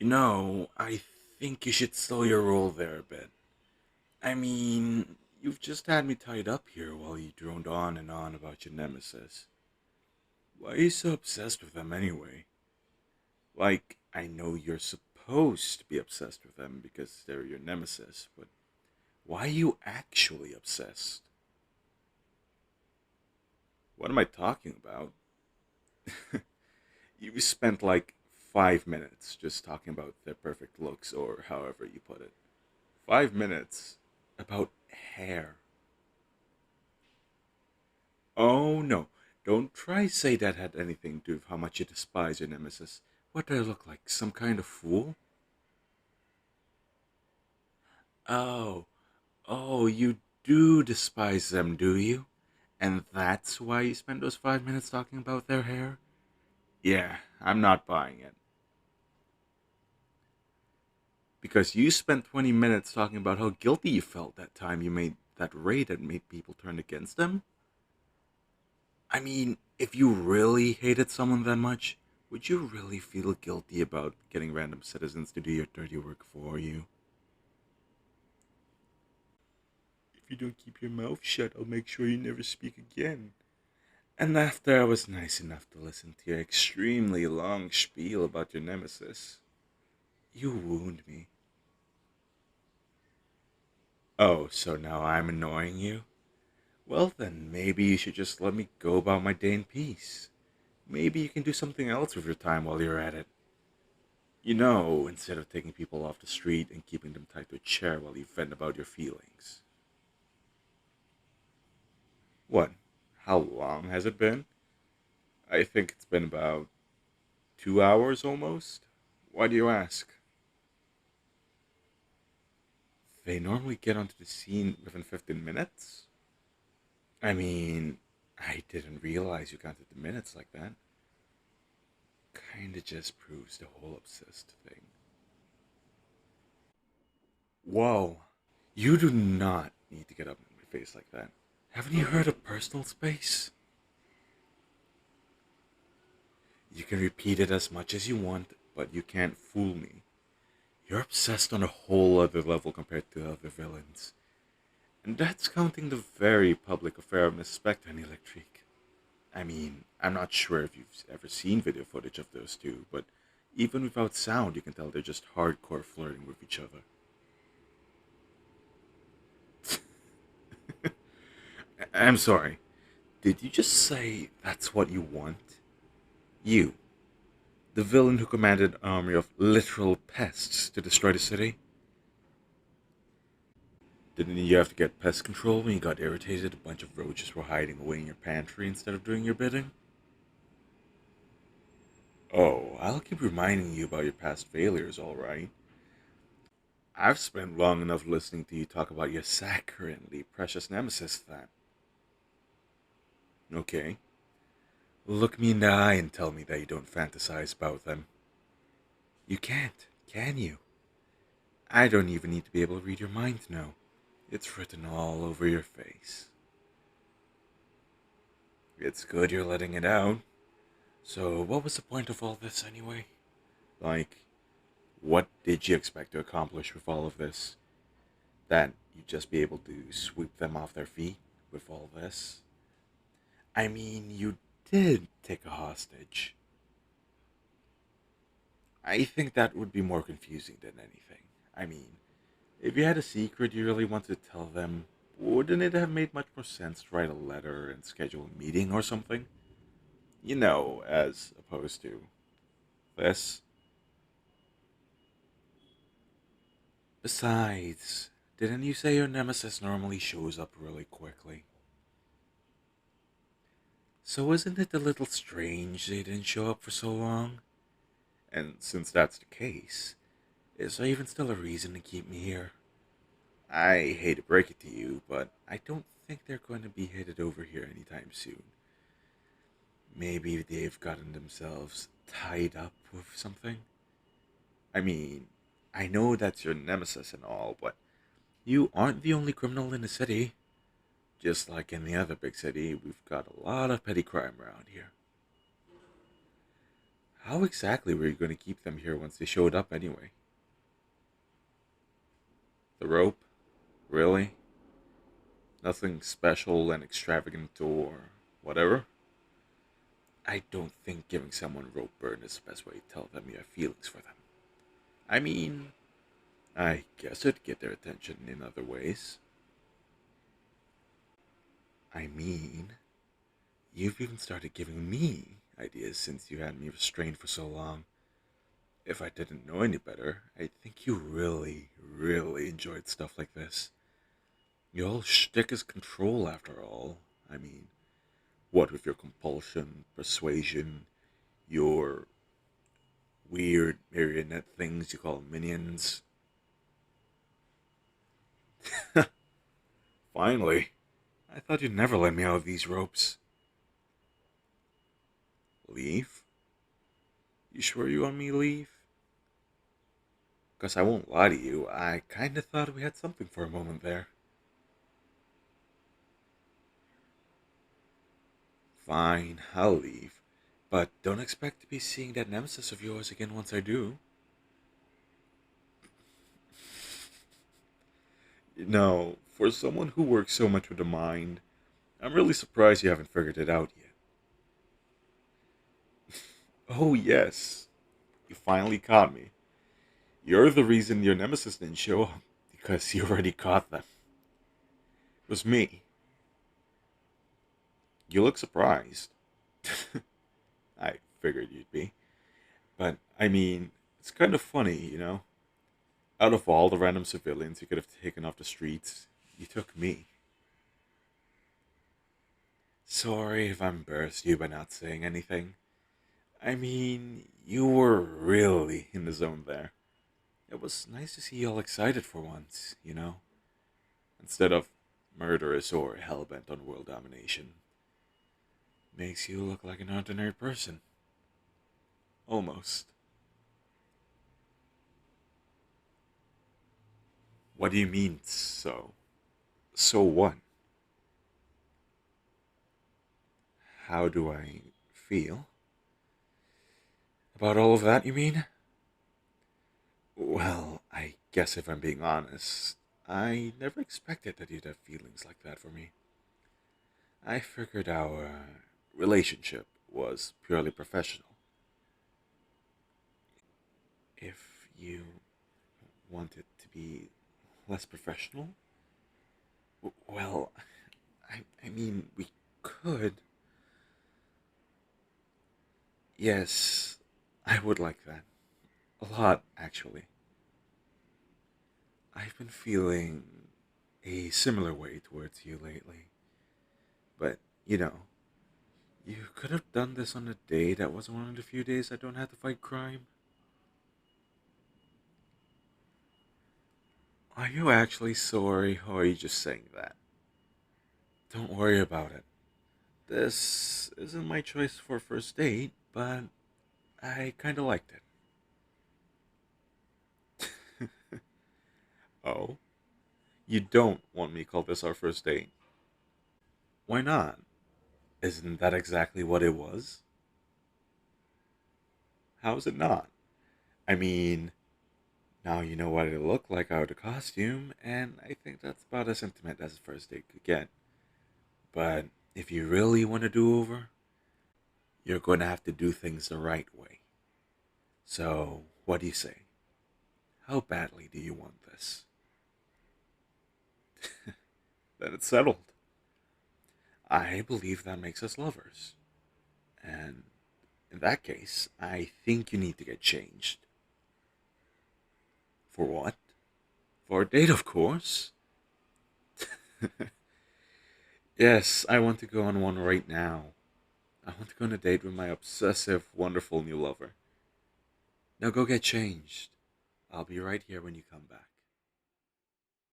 I think you should slow your roll there a bit. I mean, you've just had me tied up here while you droned on and on about your nemesis. Why are you so obsessed with them anyway? Like, I know you're supposed to be obsessed with them because they're your nemesis, but why are you actually obsessed? What am I talking about? You spent like 5 minutes just talking about their perfect looks, or however you put it. 5 minutes about hair. Oh no, don't try say that had anything to do with how much you despise your nemesis. What do I look like? Some kind of fool? Oh, oh, you do despise them, do you? And that's why you spent those 5 minutes talking about their hair? Yeah, I'm not buying it. Because you spent 20 minutes talking about how guilty you felt that time you made that raid that made people turn against them? I mean, if you really hated someone that much, would you really feel guilty about getting random citizens to do your dirty work for you? If you don't keep your mouth shut, I'll make sure you never speak again. And after I was nice enough to listen to your extremely long spiel about your nemesis, you wound me. Oh, so now I'm annoying you? Well, then maybe you should just let me go about my day in peace. Maybe you can do something else with your time while you're at it. Instead of taking people off the street and keeping them tied to a chair while you vent about your feelings. What? How long has it been? I think it's been about 2 hours almost. Why do you ask? They normally get onto the scene within 15 minutes? I mean, I didn't realize you counted the minutes like that. Kinda just proves the whole obsessed thing. Whoa. You do not need to get up in my face like that. Haven't you heard of personal space? You can repeat it as much as you want, but you can't fool me. You're obsessed on a whole other level compared to other villains. And that's counting the very public affair of Miss Spectre and Electric. I mean, I'm not sure if you've ever seen video footage of those two, but even without sound, you can tell they're just hardcore flirting with each other. I'm sorry. Did you just say that's what you want? You, the villain who commanded an army of literal pests to destroy the city? Didn't you have to get pest control when you got irritated a bunch of roaches were hiding away in your pantry instead of doing your bidding? Oh, I'll keep reminding you about your past failures, alright. I've spent long enough listening to you talk about your saccharinely precious nemesis then. Okay, look me in the eye and tell me that you don't fantasize about them. You can't, can you? I don't even need to be able to read your mind now. It's written all over your face. It's good you're letting it out. So, what was the point of all this anyway? Like, what did you expect to accomplish with all of this? That you'd just be able to sweep them off their feet with all this? I mean, you did take a hostage. I think that would be more confusing than anything. I mean, if you had a secret you really wanted to tell them, wouldn't it have made much more sense to write a letter and schedule a meeting or something? As opposed to this. Besides, didn't you say your nemesis normally shows up really quickly? So isn't it a little strange they didn't show up for so long? And since that's the case, is there even still a reason to keep me here? I hate to break it to you, but I don't think they're going to be headed over here anytime soon. Maybe they've gotten themselves tied up with something? I mean, I know that's your nemesis and all, but you aren't the only criminal in the city. Just like any other big city, we've got a lot of petty crime around here. How exactly were you going to keep them here once they showed up anyway? The rope? Really? Nothing special and extravagant or whatever? I don't think giving someone rope burn is the best way to tell them you have feelings for them. I mean, I guess it'd get their attention in other ways. I mean, you've even started giving me ideas since you had me restrained for so long. If I didn't know any better, I'd think you really, really enjoyed stuff like this. Your whole shtick is control, after all. I mean, what with your compulsion, persuasion, your weird marionette things you call minions? Finally, I thought you'd never let me out of these ropes. Leave? You sure you want me to leave? Because I won't lie to you, I kinda thought we had something for a moment there. Fine, I'll leave. But don't expect to be seeing that nemesis of yours again once I do. No, for someone who works so much with the mind, I'm really surprised you haven't figured it out yet. Oh, yes, you finally caught me. You're the reason your nemesis didn't show up, because you already caught them. It was me. You look surprised. I figured you'd be. But, I mean, it's kind of funny, you know? Out of all the random civilians you could have taken off the streets, you took me. Sorry if I embarrassed you by not saying anything. I mean, you were really in the zone there. It was nice to see you all excited for once, you know? Instead of murderous or hellbent on world domination. Makes you look like an ordinary person. Almost. What do you mean, so? So what? How do I feel? About all of that, you mean? Well, I guess if I'm being honest, I never expected that you'd have feelings like that for me. I figured our relationship was purely professional. If you want it to be less professional, well, I mean, we could. Yes, I would like that. A lot, actually. I've been feeling a similar way towards you lately. But, you know, you could have done this on a day that wasn't one of the few days I don't have to fight crime. Are you actually sorry, or are you just saying that? Don't worry about it. This isn't my choice for a first date, but I kinda liked it. Oh? You don't want me to call this our first date? Why not? Isn't that exactly what it was? How is it not? I mean, now you know what it looked like out of the costume, and I think that's about as intimate as a first date could get. But if you really want to do over, you're going to have to do things the right way. So, what do you say? How badly do you want this? Then it's settled. I believe that makes us lovers. And in that case, I think you need to get changed. For what? For a date, of course. Yes, I want to go on one right now. I want to go on a date with my obsessive, wonderful new lover. Now go get changed. I'll be right here when you come back.